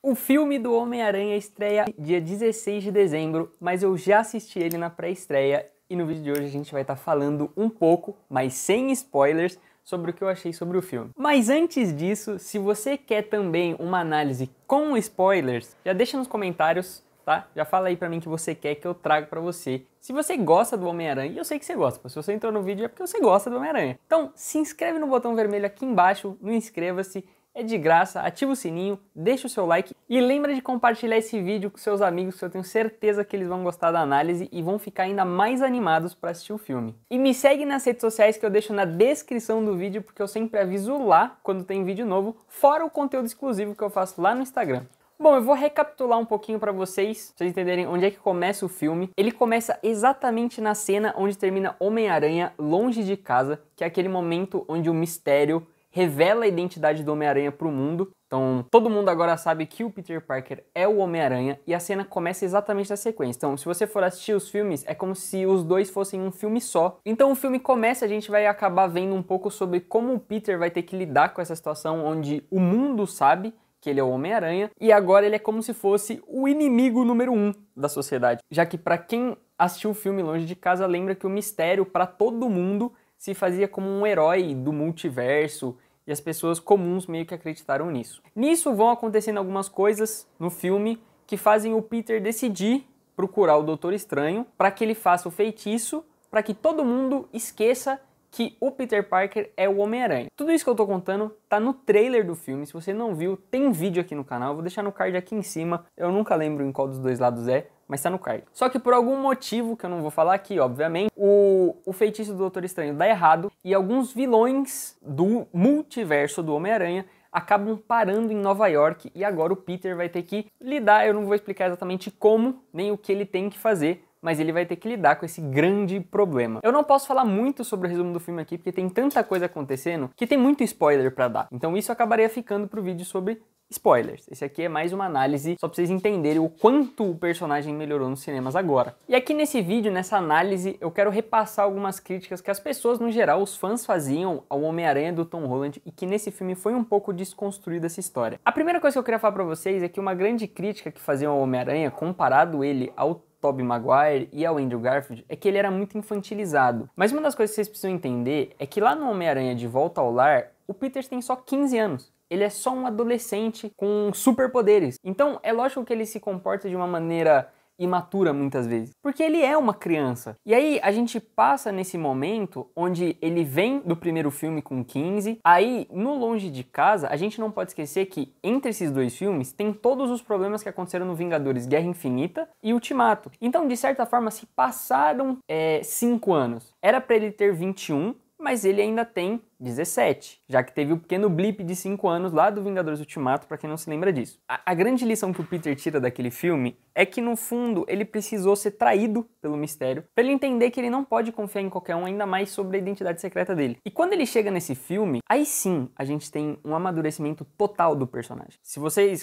O filme do Homem-Aranha estreia dia 16 de dezembro, mas eu já assisti ele na pré-estreia e no vídeo de hoje a gente vai estar falando um pouco, mas sem spoilers, sobre o que eu achei sobre o filme. Mas antes disso, se você quer também uma análise com spoilers, já deixa nos comentários, tá? Já fala aí pra mim que você quer que eu traga pra você. Se você gosta do Homem-Aranha, e eu sei que você gosta, se você entrou no vídeo é porque você gosta do Homem-Aranha. Então se inscreve no botão vermelho aqui embaixo, no inscreva-se. É de graça, ativa o sininho, deixa o seu like e lembra de compartilhar esse vídeo com seus amigos, que eu tenho certeza que eles vão gostar da análise e vão ficar ainda mais animados para assistir o filme. E me segue nas redes sociais que eu deixo na descrição do vídeo, porque eu sempre aviso lá quando tem vídeo novo, fora o conteúdo exclusivo que eu faço lá no Instagram. Bom, eu vou recapitular um pouquinho pra vocês entenderem onde é que começa o filme. Ele começa exatamente na cena onde termina Homem-Aranha longe de casa, que é aquele momento onde o mistério revela a identidade do Homem-Aranha pro mundo. Então, todo mundo agora sabe que o Peter Parker é o Homem-Aranha e a cena começa exatamente na sequência. Então, se você for assistir os filmes, é como se os dois fossem um filme só. Então, o filme começa, a gente vai acabar vendo um pouco sobre como o Peter vai ter que lidar com essa situação onde o mundo sabe que ele é o Homem-Aranha e agora ele é como se fosse o inimigo número 1 da sociedade. Já que pra quem assistiu o filme Longe de Casa, lembra que o mistério pra todo mundo se fazia como um herói do multiverso, e as pessoas comuns meio que acreditaram nisso. Nisso vão acontecendo algumas coisas no filme que fazem o Peter decidir procurar o Doutor Estranho para que ele faça o feitiço, para que todo mundo esqueça que o Peter Parker é o Homem-Aranha. Tudo isso que eu tô contando tá no trailer do filme. Se você não viu, tem vídeo aqui no canal. Eu vou deixar no card aqui em cima. Eu nunca lembro em qual dos dois lados é, mas tá no card. Só que por algum motivo, que eu não vou falar aqui, obviamente, o feitiço do Doutor Estranho dá errado e alguns vilões do multiverso do Homem-Aranha acabam parando em Nova York e agora o Peter vai ter que lidar. Eu não vou explicar exatamente como, nem o que ele tem que fazer, mas ele vai ter que lidar com esse grande problema. Eu não posso falar muito sobre o resumo do filme aqui, porque tem tanta coisa acontecendo que tem muito spoiler pra dar. Então isso acabaria ficando pro vídeo sobre spoilers. Esse aqui é mais uma análise só pra vocês entenderem o quanto o personagem melhorou nos cinemas agora. E aqui nesse vídeo, nessa análise, eu quero repassar algumas críticas que as pessoas, no geral, os fãs faziam ao Homem-Aranha do Tom Holland e que nesse filme foi um pouco desconstruída essa história. A primeira coisa que eu queria falar pra vocês é que uma grande crítica que faziam ao Homem-Aranha, comparado ele ao Tobey Maguire e ao Andrew Garfield, é que ele era muito infantilizado. Mas uma das coisas que vocês precisam entender é que lá no Homem-Aranha de Volta ao Lar, o Peter tem só 15 anos. Ele é só um adolescente com superpoderes. Então é lógico que ele se comporta de uma maneira imatura muitas vezes, porque ele é uma criança. E aí a gente passa nesse momento onde ele vem do primeiro filme com 15, aí no Longe de Casa a gente não pode esquecer que entre esses dois filmes tem todos os problemas que aconteceram no Vingadores Guerra Infinita e Ultimato. Então de certa forma se passaram 5 anos. Era pra ele ter 21, mas ele ainda tem 17, já que teve o pequeno blip de 5 anos lá do Vingadores Ultimato, pra quem não se lembra disso. A grande lição que o Peter tira daquele filme é que, no fundo, ele precisou ser traído pelo mistério, pra ele entender que ele não pode confiar em qualquer um, ainda mais sobre a identidade secreta dele. E quando ele chega nesse filme, aí sim a gente tem um amadurecimento total do personagem.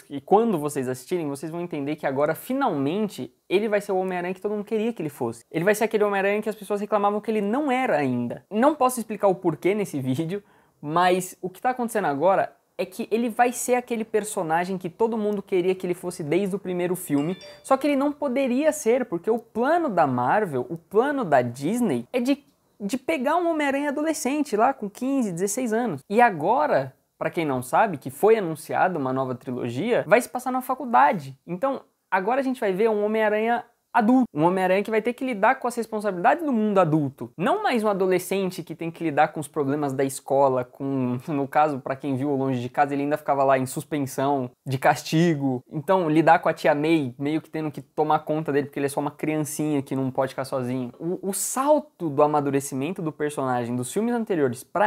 E quando vocês assistirem, vocês vão entender que agora, finalmente, ele vai ser o Homem-Aranha que todo mundo queria que ele fosse. Ele vai ser aquele Homem-Aranha que as pessoas reclamavam que ele não era ainda. Não posso explicar o porquê nesse vídeo, mas o que tá acontecendo agora é que ele vai ser aquele personagem que todo mundo queria que ele fosse desde o primeiro filme, só que ele não poderia ser, porque o plano da Marvel, o plano da Disney, é de pegar um Homem-Aranha adolescente lá com 15, 16 anos. E agora, pra quem não sabe, que foi anunciada uma nova trilogia, vai se passar na faculdade. Então, agora a gente vai ver um Homem-Aranha adulto, um Homem-Aranha que vai ter que lidar com as responsabilidades do mundo adulto, não mais um adolescente que tem que lidar com os problemas da escola, no caso, pra quem viu o Longe de Casa, ele ainda ficava lá em suspensão, de castigo, então lidar com a tia May, meio que tendo que tomar conta dele, porque ele é só uma criancinha que não pode ficar sozinho. O salto do amadurecimento do personagem dos filmes anteriores pra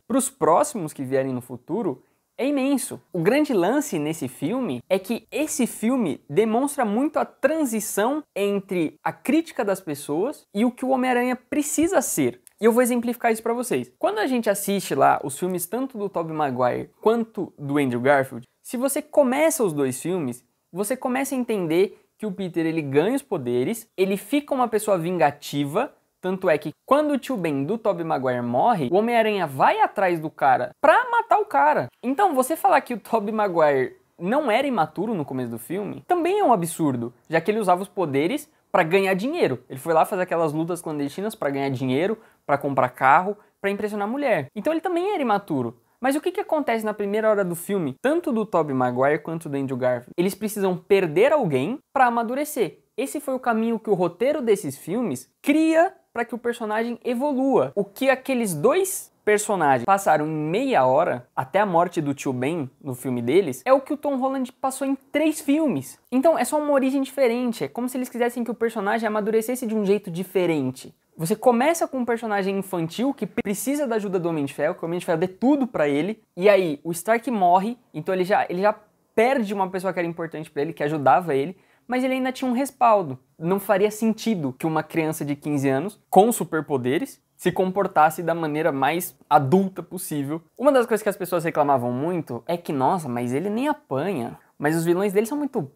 pros próximos que vierem no futuro, é imenso. O grande lance nesse filme é que esse filme demonstra muito a transição entre a crítica das pessoas e o que o Homem-Aranha precisa ser. E eu vou exemplificar isso pra vocês. Quando a gente assiste lá os filmes tanto do Tobey Maguire quanto do Andrew Garfield, se você começa os dois filmes, você começa a entender que o Peter ele ganha os poderes, ele fica uma pessoa vingativa. Tanto é que quando o tio Ben do Tobey Maguire morre, o Homem-Aranha vai atrás do cara pra matar o cara. Então, você falar que o Tobey Maguire não era imaturo no começo do filme, também é um absurdo, já que ele usava os poderes pra ganhar dinheiro. Ele foi lá fazer aquelas lutas clandestinas pra ganhar dinheiro, pra comprar carro, pra impressionar a mulher. Então ele também era imaturo. Mas o que acontece na primeira hora do filme, tanto do Tobey Maguire quanto do Andrew Garfield? Eles precisam perder alguém pra amadurecer. Esse foi o caminho que o roteiro desses filmes cria para que o personagem evolua. O que aqueles dois personagens passaram em meia hora, até a morte do tio Ben no filme deles, é o que o Tom Holland passou em 3 filmes. Então é só uma origem diferente, é como se eles quisessem que o personagem amadurecesse de um jeito diferente. Você começa com um personagem infantil que precisa da ajuda do Homem de Ferro, que o Homem de Ferro dê tudo pra ele, e aí o Stark morre, então ele já perde uma pessoa que era importante pra ele, que ajudava ele, mas ele ainda tinha um respaldo. Não faria sentido que uma criança de 15 anos, com superpoderes, se comportasse da maneira mais adulta possível. Uma das coisas que as pessoas reclamavam muito é que, nossa, mas ele nem apanha, mas os vilões dele são muito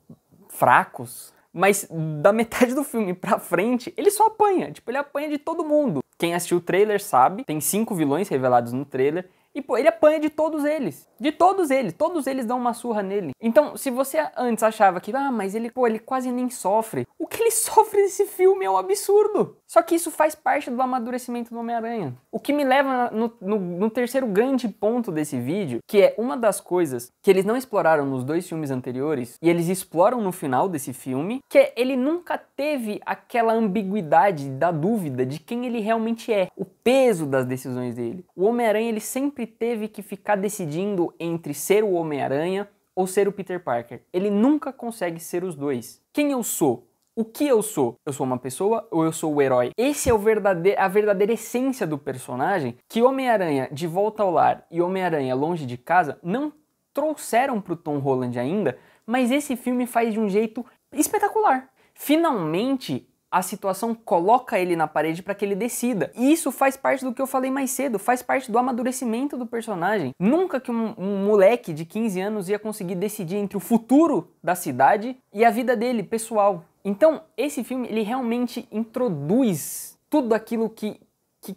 fracos. Mas da metade do filme pra frente, ele só apanha. Tipo, ele apanha de todo mundo. Quem assistiu o trailer sabe, tem 5 vilões revelados no trailer. E, pô, ele apanha de todos eles. De todos eles dão uma surra nele. Então, se você antes achava que, mas ele quase nem sofre. O que ele sofre nesse filme é um absurdo. Só que isso faz parte do amadurecimento do Homem-Aranha. O que me leva no terceiro grande ponto desse vídeo, que é uma das coisas que eles não exploraram nos 2 filmes anteriores, e eles exploram no final desse filme, que é ele nunca teve aquela ambiguidade da dúvida de quem ele realmente é. O peso das decisões dele. O Homem-Aranha, ele sempre teve que ficar decidindo entre ser o Homem-Aranha ou ser o Peter Parker. Ele nunca consegue ser os dois. Quem eu sou? O que eu sou? Eu sou uma pessoa ou eu sou o herói? Esse é a verdadeira essência do personagem que Homem-Aranha de Volta ao Lar e Homem-Aranha Longe de Casa não trouxeram pro Tom Holland ainda, mas esse filme faz de um jeito espetacular. Finalmente, a situação coloca ele na parede para que ele decida. E isso faz parte do que eu falei mais cedo, faz parte do amadurecimento do personagem. Nunca que um moleque de 15 anos ia conseguir decidir entre o futuro da cidade e a vida dele, pessoal. Então, esse filme, ele realmente introduz tudo aquilo que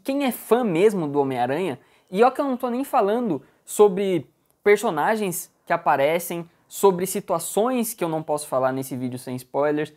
quem é fã mesmo do Homem-Aranha, e ó que eu não tô nem falando sobre personagens que aparecem, sobre situações que eu não posso falar nesse vídeo sem spoilers,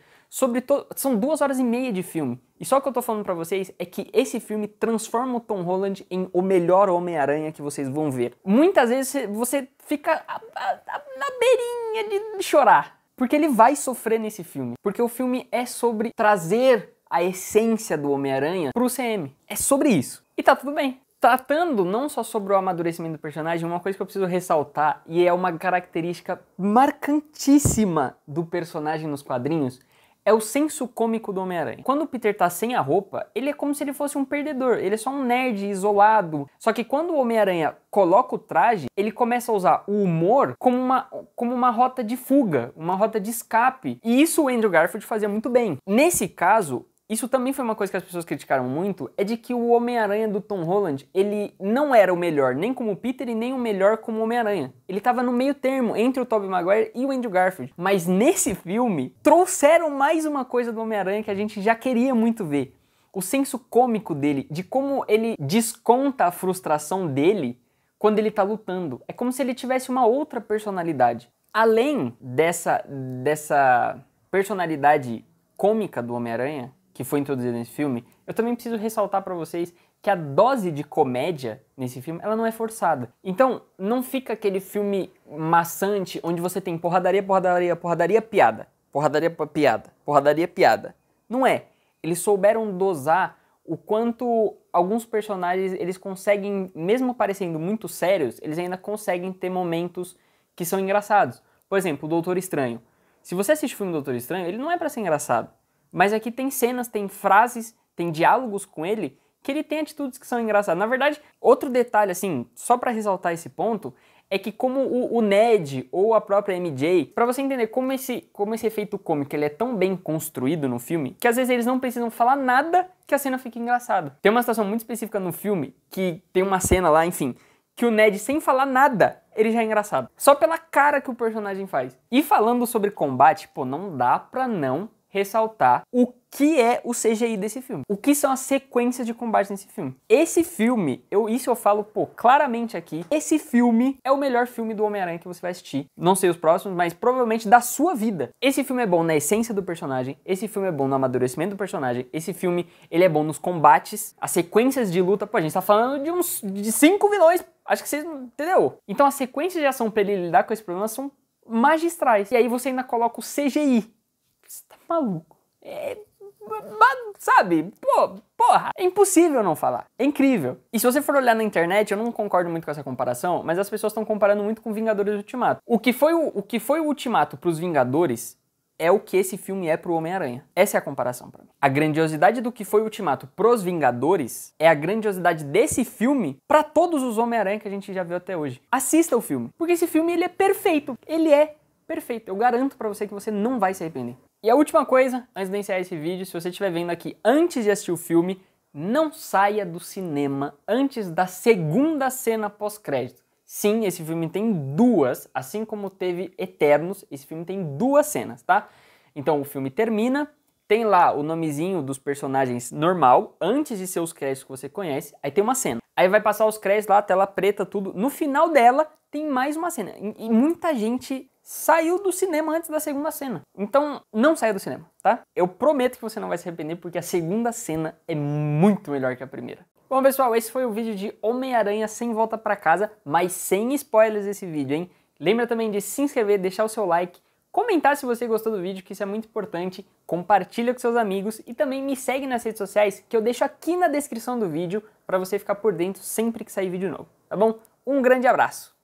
são 2 horas e meia de filme. E só o que eu tô falando pra vocês é que esse filme transforma o Tom Holland em o melhor Homem-Aranha que vocês vão ver. Muitas vezes você fica na beirinha de chorar, porque ele vai sofrer nesse filme. Porque o filme é sobre trazer a essência do Homem-Aranha pro CM. É sobre isso. E tá tudo bem. Tratando não só sobre o amadurecimento do personagem, uma coisa que eu preciso ressaltar, e é uma característica marcantíssima do personagem nos quadrinhos, é o senso cômico do Homem-Aranha. Quando o Peter tá sem a roupa, ele é como se ele fosse um perdedor, ele é só um nerd isolado. Só que quando o Homem-Aranha coloca o traje, ele começa a usar o humor como uma rota de fuga, uma rota de escape. E isso o Andrew Garfield fazia muito bem. Nesse caso, isso também foi uma coisa que as pessoas criticaram muito, é de que o Homem-Aranha do Tom Holland, ele não era o melhor nem como Peter e nem o melhor como Homem-Aranha. Ele tava no meio termo entre o Tobey Maguire e o Andrew Garfield. Mas nesse filme, trouxeram mais uma coisa do Homem-Aranha que a gente já queria muito ver. O senso cômico dele, de como ele desconta a frustração dele quando ele tá lutando. É como se ele tivesse uma outra personalidade. Além dessa personalidade cômica do Homem-Aranha, que foi introduzida nesse filme, eu também preciso ressaltar pra vocês que a dose de comédia nesse filme, ela não é forçada. Então, não fica aquele filme maçante, onde você tem porradaria, porradaria, porradaria, piada. Porradaria, piada. Porradaria, piada. Não é. Eles souberam dosar o quanto alguns personagens, eles conseguem, mesmo parecendo muito sérios, eles ainda conseguem ter momentos que são engraçados. Por exemplo, o Doutor Estranho. Se você assiste o filme do Doutor Estranho, ele não é pra ser engraçado. Mas aqui tem cenas, tem frases, tem diálogos com ele, que ele tem atitudes que são engraçadas. Na verdade, outro detalhe, assim, só pra ressaltar esse ponto, é que como o Ned ou a própria MJ, pra você entender como esse efeito cômico ele é tão bem construído no filme, que às vezes eles não precisam falar nada que a cena fique engraçada. Tem uma situação muito específica no filme, que tem uma cena lá, enfim, que o Ned, sem falar nada, ele já é engraçado. Só pela cara que o personagem faz. E falando sobre combate, pô, não dá pra não ressaltar o que é o CGI desse filme. O que são as sequências de combate nesse filme. Esse filme, isso eu falo, claramente aqui, esse filme é o melhor filme do Homem-Aranha que você vai assistir. Não sei os próximos, mas provavelmente da sua vida. Esse filme é bom na essência do personagem, esse filme é bom no amadurecimento do personagem, esse filme, ele é bom nos combates, as sequências de luta, a gente tá falando de 5 vilões, acho que vocês, entendeu? Então as sequências de ação pra ele lidar com esse problema são magistrais. E aí você ainda coloca o CGI. Você tá maluco? Sabe? Porra, é impossível não falar. É incrível. E se você for olhar na internet, eu não concordo muito com essa comparação, mas as pessoas estão comparando muito com Vingadores Ultimato. O que foi o Ultimato pros Vingadores é o que esse filme é pro Homem-Aranha. Essa é a comparação pra mim. A grandiosidade do que foi o Ultimato pros Vingadores é a grandiosidade desse filme pra todos os Homem-Aranha que a gente já viu até hoje. Assista o filme, porque esse filme ele é perfeito. Ele é perfeito. Eu garanto pra você que você não vai se arrepender. E a última coisa, antes de encerrar esse vídeo, se você estiver vendo aqui antes de assistir o filme, não saia do cinema antes da segunda cena pós-crédito. Sim, esse filme tem duas, assim como teve Eternos, esse filme tem duas cenas, tá? Então o filme termina, tem lá o nomezinho dos personagens normal, antes de ser os créditos que você conhece, aí tem uma cena. Aí vai passar os créditos lá, tela preta, tudo. No final dela, tem mais uma cena. E muita gente saiu do cinema antes da segunda cena. Então, não saia do cinema, tá? Eu prometo que você não vai se arrepender, porque a segunda cena é muito melhor que a primeira. Bom, pessoal, esse foi o vídeo de Homem-Aranha Sem Volta Pra Casa, mas sem spoilers esse vídeo, hein? Lembra também de se inscrever, deixar o seu like, comentar se você gostou do vídeo, que isso é muito importante, compartilha com seus amigos e também me segue nas redes sociais, que eu deixo aqui na descrição do vídeo para você ficar por dentro sempre que sair vídeo novo, tá bom? Um grande abraço!